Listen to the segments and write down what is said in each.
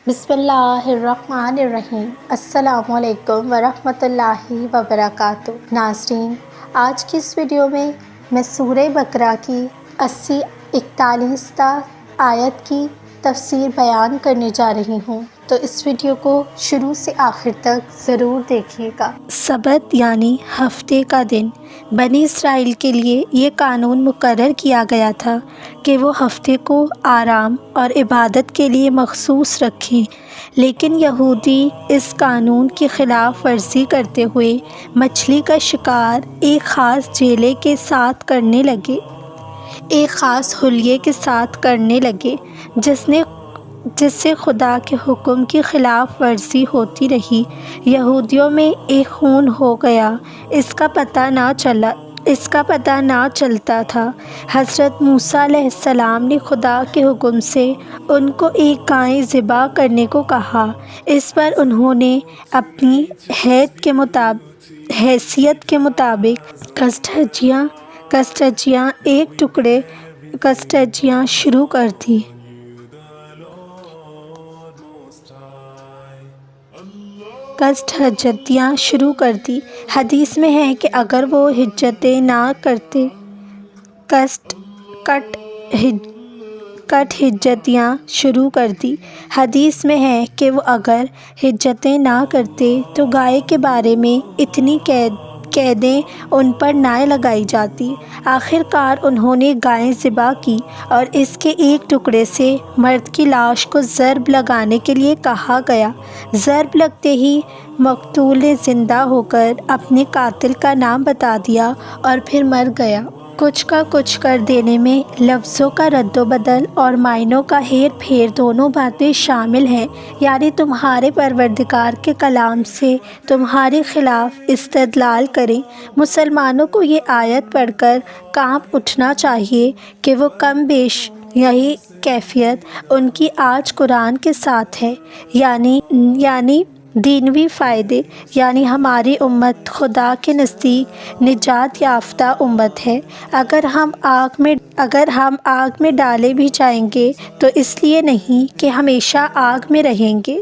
بسم اللہ الرحمن الرحیم۔ السلام علیکم ورحمۃ اللہ وبرکاتہ۔ ناظرین، آج کی اس ویڈیو میں سورہ بقرہ کی 41 آیت کی تفسیر بیان کرنے جا رہی ہوں، تو اس ویڈیو کو شروع سے آخر تک ضرور دیکھیے گا۔ سبت یعنی ہفتے کا دن۔ بنی اسرائیل کے لیے یہ قانون مقرر کیا گیا تھا کہ وہ ہفتے کو آرام اور عبادت کے لیے مخصوص رکھیں، لیکن یہودی اس قانون کی خلاف ورزی کرتے ہوئے مچھلی کا شکار ایک خاص جیلے کے ساتھ کرنے لگے، ایک خاص حلیے کے ساتھ کرنے لگے جس سے خدا کے حکم کی خلاف ورزی ہوتی رہی۔ یہودیوں میں ایک خون ہو گیا، اس کا پتہ نہ چلتا تھا۔ حضرت موسیٰ علیہ السلام نے خدا کے حکم سے ان کو ایک گائے ذبح کرنے کو کہا۔ اس پر انہوں نے اپنی حیثیت کے مطابق کسٹجیاں شروع کر دی۔ حدیث میں ہے کہ اگر وہ حجتیں نہ کرتے تو گائے کے بارے میں اتنی قیدیں ان پر نہ لگائی جاتی۔ آخر کار انہوں نے گائے ذبح کی اور اس کے ایک ٹکڑے سے مرد کی لاش کو ضرب لگانے کے لیے کہا گیا۔ ضرب لگتے ہی مقتول نے زندہ ہو کر اپنے قاتل کا نام بتا دیا اور پھر مر گیا۔ کچھ کا کچھ کر دینے میں لفظوں کا رد و بدل اور معنوں کا ہیر پھیر دونوں باتیں شامل ہیں، یعنی تمہارے پروردگار کے کلام سے تمہارے خلاف استدلال کریں۔ مسلمانوں کو یہ آیت پڑھ کر کانپ اٹھنا چاہیے کہ وہ کم بیش یہی کیفیت ان کی آج قرآن کے ساتھ ہے، یعنی دینوی فائدے، یعنی ہماری امت خدا کے نزدیک نجات یافتہ امت ہے۔ اگر ہم آگ میں ڈالے بھی جائیں گے تو اس لیے نہیں کہ ہمیشہ آگ میں رہیں گے،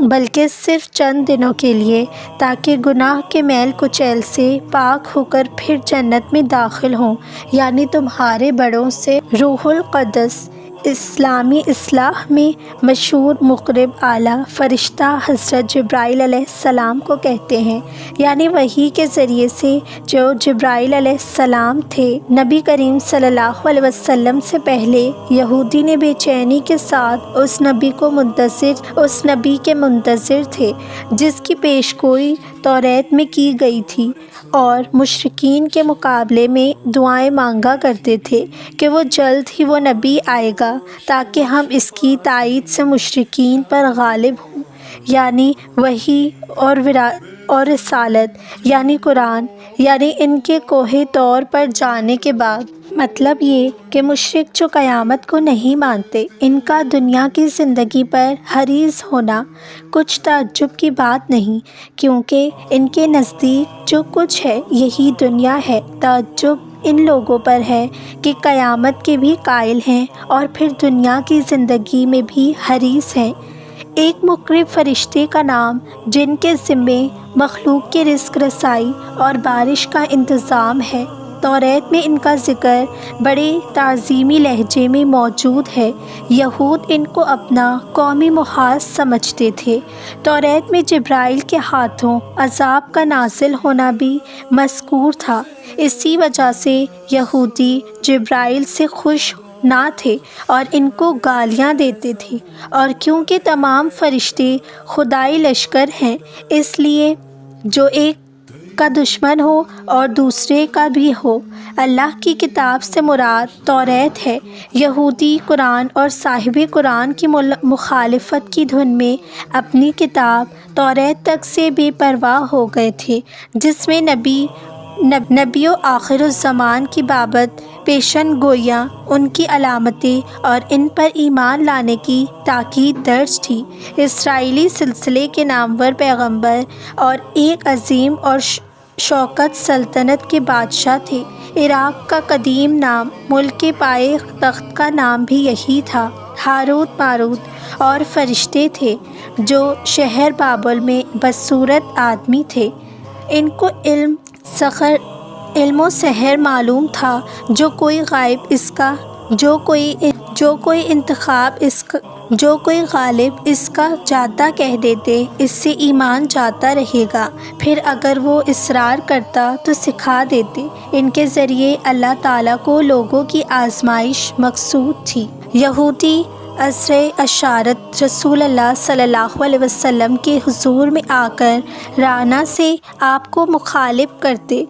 بلکہ صرف چند دنوں کے لیے، تاکہ گناہ کے میل کچیل سے پاک ہو کر پھر جنت میں داخل ہوں، یعنی تمہارے بڑوں سے روح القدس۔ اسلامی اصطلاح میں مشہور مقرب اعلیٰ فرشتہ حضرت جبرائیل علیہ السلام کو کہتے ہیں، یعنی وحی کے ذریعے سے جو جبرائیل علیہ السلام تھے۔ نبی کریم صلی اللہ علیہ وسلم سے پہلے یہودی نے بے چینی کے ساتھ اس نبی کے منتظر تھے جس کی پیشگوئی توریت میں کی گئی تھی، اور مشرکین کے مقابلے میں دعائیں مانگا کرتے تھے کہ جلد ہی وہ نبی آئے گا تاکہ ہم اس کی تائید سے مشرکین پر غالب ہوں، یعنی وحی اور رسالت، یعنی قرآن، یعنی ان کے کوہ طور پر جانے کے بعد۔ مطلب یہ کہ مشرک جو قیامت کو نہیں مانتے، ان کا دنیا کی زندگی پر حریص ہونا کچھ تعجب کی بات نہیں، کیونکہ ان کے نزدیک جو کچھ ہے یہی دنیا ہے۔ تعجب ان لوگوں پر ہے کہ قیامت کے بھی قائل ہیں اور پھر دنیا کی زندگی میں بھی حریص ہیں۔ ایک مقرب فرشتے کا نام جن کے ذمے مخلوق کے رزق رسائی اور بارش کا انتظام ہے، توریت میں ان کا ذکر بڑے تعظیمی لہجے میں موجود ہے۔ یہود ان کو اپنا قومی محاذ سمجھتے تھے۔ توریت میں جبرائیل کے ہاتھوں عذاب کا نازل ہونا بھی مذکور تھا، اسی وجہ سے یہودی جبرائیل سے خوش نہ تھے اور ان کو گالیاں دیتے تھے، اور کیونکہ تمام فرشتے خدائی لشکر ہیں، اس لیے جو ایک کا دشمن ہو اور دوسرے کا بھی ہو۔ اللہ کی کتاب سے مراد توریت ہے۔ یہودی قرآن اور صاحب قرآن کی مخالفت کی دھن میں اپنی کتاب توریت تک سے بے پرواہ ہو گئے تھے، جس میں نبی و آخر الزمان کی بابت پیشن گوئیاں، ان کی علامتیں اور ان پر ایمان لانے کی تاکید درج تھی۔ اسرائیلی سلسلے کے نامور پیغمبر اور ایک عظیم اور شوکت سلطنت کے بادشاہ تھے۔ عراق کا قدیم نام، ملک کے پائے تخت کا نام بھی یہی تھا۔ ہاروت ماروت اور فرشتے تھے جو شہر بابل میں بدصورت آدمی تھے۔ ان کو علم و سحر معلوم تھا، جو کوئی غالب اس کا جاتا کہہ دیتے، اس سے ایمان جاتا رہے گا، پھر اگر وہ اصرار کرتا تو سکھا دیتے۔ ان کے ذریعے اللہ تعالیٰ کو لوگوں کی آزمائش مقصود تھی۔ یہودی عصر اشارت رسول اللہ صلی اللہ علیہ وسلم کے حضور میں آ کر رانا سے آپ کو مخالف کرتے،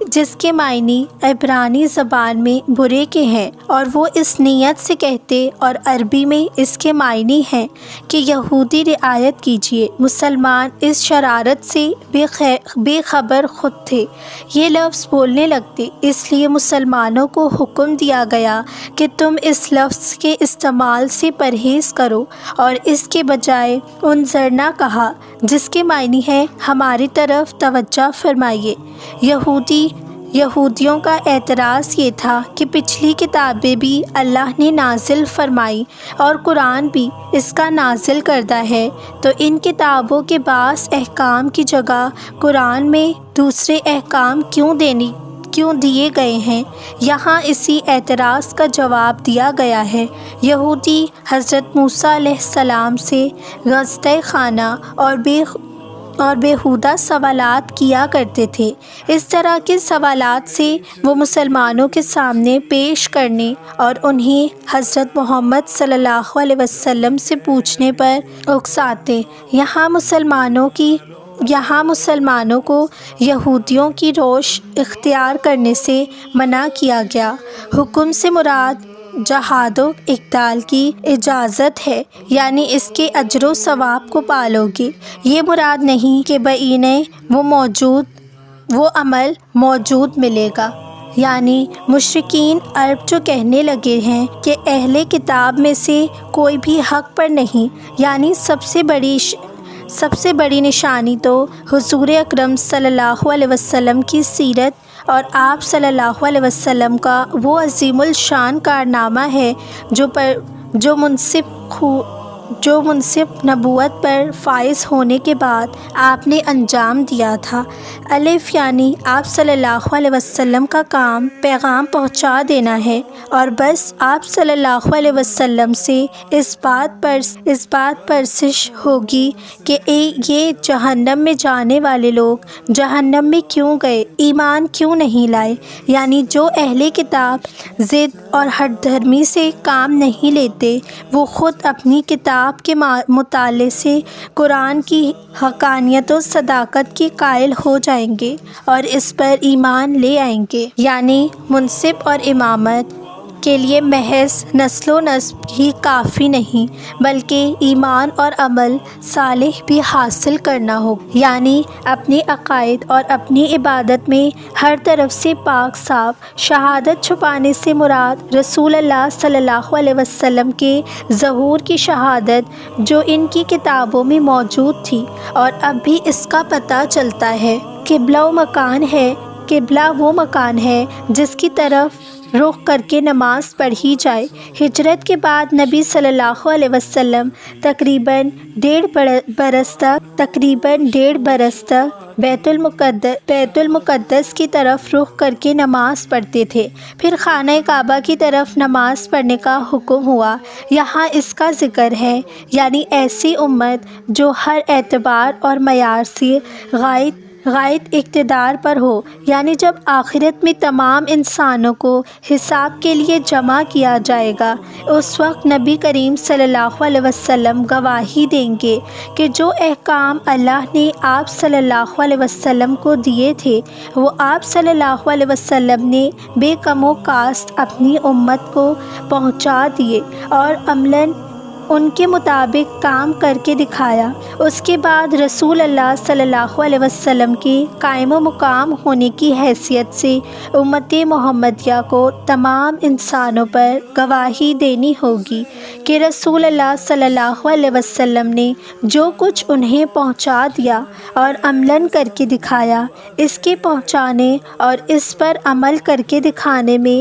جس کے معنی عبرانی زبان میں برے کے ہیں، اور وہ اس نیت سے کہتے اور عربی میں اس کے معنی ہیں کہ یہودی رعایت کیجیے۔ مسلمان اس شرارت سے بے خبر خود تھے، یہ لفظ بولنے لگتے، اس لیے مسلمانوں کو حکم دیا گیا کہ تم اس لفظ کے استعمال سے پرہیز کرو، اور اس کے بجائے انظرنا کہا، جس کے معنی ہے ہماری طرف توجہ فرمائیے۔ یہودیوں کا اعتراض یہ تھا کہ پچھلی کتابیں بھی اللہ نے نازل فرمائی اور قرآن بھی اس کا نازل کردہ ہے، تو ان کتابوں کے بعض احکام کی جگہ قرآن میں دوسرے احکام کیوں دیے گئے ہیں؟ یہاں اسی اعتراض کا جواب دیا گیا ہے۔ یہودی حضرت موسیٰ علیہ السلام سے غزتہ خانہ اور بیہودہ سوالات کیا کرتے تھے۔ اس طرح کے سوالات سے وہ مسلمانوں کے سامنے پیش کرنے اور انہیں حضرت محمد صلی اللہ علیہ وسلم سے پوچھنے پر اکساتے۔ یہاں مسلمانوں کو یہودیوں کی روش اختیار کرنے سے منع کیا گیا۔ حکم سے مراد جہاد و اقتال کی اجازت ہے، یعنی اس کے اجر و ثواب کو پالو گے۔ یہ مراد نہیں کہ بعینِ وہ عمل موجود ملے گا۔ یعنی مشرکین عرب جو کہنے لگے ہیں کہ اہل کتاب میں سے کوئی بھی حق پر نہیں، یعنی سب سے بڑی نشانی تو حضور اکرم صلی اللہ علیہ وسلم کی سیرت اور آپ صلی اللہ علیہ وسلم کا وہ عظیم الشان کارنامہ ہے جو منصف نبوت پر فائز ہونے کے بعد آپ نے انجام دیا تھا۔ الف یعنی آپ صلی اللہ علیہ وسلم کا کام پیغام پہنچا دینا ہے، اور بس آپ صلی اللہ علیہ وسلم سے اس بات پرسش ہوگی کہ یہ جہنم میں جانے والے لوگ جہنم میں کیوں گئے، ایمان کیوں نہیں لائے؟ یعنی جو اہل کتاب ضد اور ہٹ دھرمی سے کام نہیں لیتے، وہ خود اپنی کتاب کے مطالعے سے قرآن کی حقانیت و صداقت کے قائل ہو جائیں گے اور اس پر ایمان لے آئیں گے۔ یعنی منصب اور امامت کے لیے محض نسل و نسب ہی کافی نہیں، بلکہ ایمان اور عمل صالح بھی حاصل کرنا ہوگا۔ یعنی اپنے عقائد اور اپنی عبادت میں ہر طرف سے پاک صاف۔ شہادت چھپانے سے مراد رسول اللہ صلی اللہ علیہ وسلم کے ظہور کی شہادت، جو ان کی کتابوں میں موجود تھی اور اب بھی اس کا پتہ چلتا ہے۔ قبلہ وہ مکان ہے جس کی طرف رخ کر کے نماز پڑھی جائے۔ ہجرت کے بعد نبی صلی اللہ علیہ وسلم تقریباً ڈیڑھ برس تک بیت المقدس کی طرف رخ کر کے نماز پڑھتے تھے۔ پھر خانہ کعبہ کی طرف نماز پڑھنے کا حکم ہوا۔ یہاں اس کا ذکر ہے، یعنی ایسی امت جو ہر اعتبار اور معیار سے غائب اقتدار پر ہو، یعنی جب آخرت میں تمام انسانوں کو حساب کے لیے جمع کیا جائے گا، اس وقت نبی کریم صلی اللہ علیہ وسلم گواہی دیں گے کہ جو احکام اللہ نے آپ صلی اللہ علیہ وسلم کو دیے تھے، وہ آپ صلی اللہ علیہ وسلم نے بے کم و کاست اپنی امت کو پہنچا دیے اور عملاً ان کے مطابق کام کر کے دکھایا۔ اس کے بعد رسول اللہ صلی اللہ علیہ وسلم کے قائم و مقام ہونے کی حیثیت سے امت محمدیہ کو تمام انسانوں پر گواہی دینی ہوگی کہ رسول اللہ صلی اللہ علیہ وسلم نے جو کچھ انہیں پہنچا دیا اور عملاً کر کے دکھایا، اس کے پہنچانے اور اس پر عمل کر کے دکھانے میں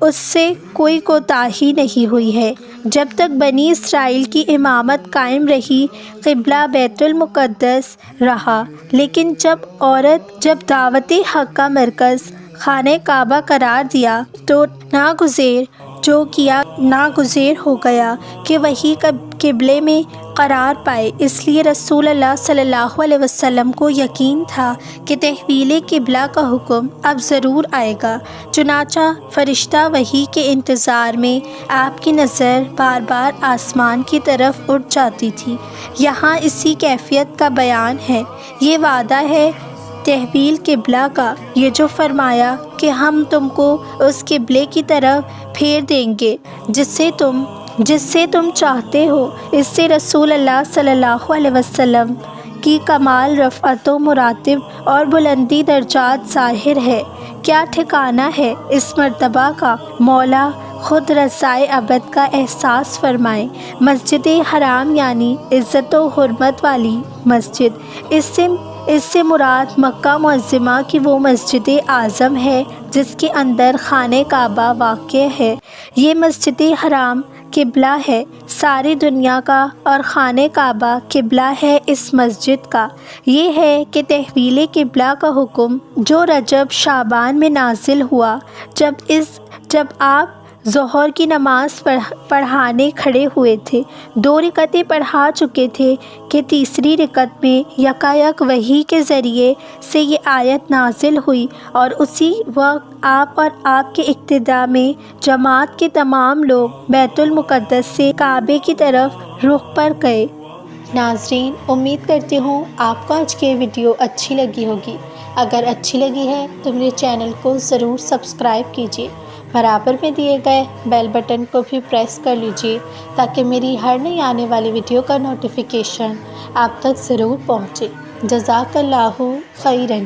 اس سے کوئی کوتاہی نہیں ہوئی ہے۔ جب تک بنی اسرائیل کی امامت قائم رہی قبلہ بیت المقدس رہا، لیکن جب دعوت حق کا مرکز خانہ کعبہ قرار دیا تو ناگزیر ہو گیا کہ وہی قبلے میں قرار پائے۔ اس لیے رسول اللہ صلی اللہ علیہ وسلم کو یقین تھا کہ تحویل قبلہ کا حکم اب ضرور آئے گا۔ چنانچہ فرشتہ وحی کے انتظار میں آپ کی نظر بار بار آسمان کی طرف اٹھ جاتی تھی۔ یہاں اسی کیفیت کا بیان ہے۔ یہ وعدہ ہے تحویل قبلہ کا، یہ جو فرمایا کہ ہم تم کو اس قبلے کی طرف پھیر دیں گے جس سے تم چاہتے ہو۔ اس سے رسول اللہ صلی اللہ علیہ وسلم کی کمال رفعت و مراتب اور بلندی درجات ظاہر ہے۔ کیا ٹھکانہ ہے اس مرتبہ کا، مولا خود رضائے ابد کا احساس فرمائیں۔ مسجد حرام یعنی عزت و حرمت والی مسجد، اس سے مراد مکہ معظمہ کی وہ مسجد اعظم ہے جس کے اندر خانہ کعبہ واقع ہے۔ یہ مسجد حرام قبلہ ہے ساری دنیا کا اور خانہ کعبہ قبلہ ہے اس مسجد کا۔ یہ ہے کہ تحویل قبلہ کا حکم جو رجب شعبان میں نازل ہوا، جب آپ ظہر کی نماز پڑھانے کھڑے ہوئے تھے، 2 رکعتیں پڑھا چکے تھے کہ تیسری رکعت میں یکایک وحی کے ذریعے سے یہ آیت نازل ہوئی اور اسی وقت آپ اور آپ کے اقتداء میں جماعت کے تمام لوگ بیت المقدس سے کعبے کی طرف رخ پر گئے۔ ناظرین، امید کرتی ہوں آپ کو آج کی ویڈیو اچھی لگی ہوگی۔ اگر اچھی لگی ہے تو میرے چینل کو ضرور سبسکرائب کیجیے، برابر میں دیے گئے بیل بٹن کو بھی پریس کر لیجیے تاکہ میری ہر نئی آنے والی ویڈیو کا نوٹیفیکیشن آپ تک ضرور پہنچے۔ جزاک اللہ خیراً۔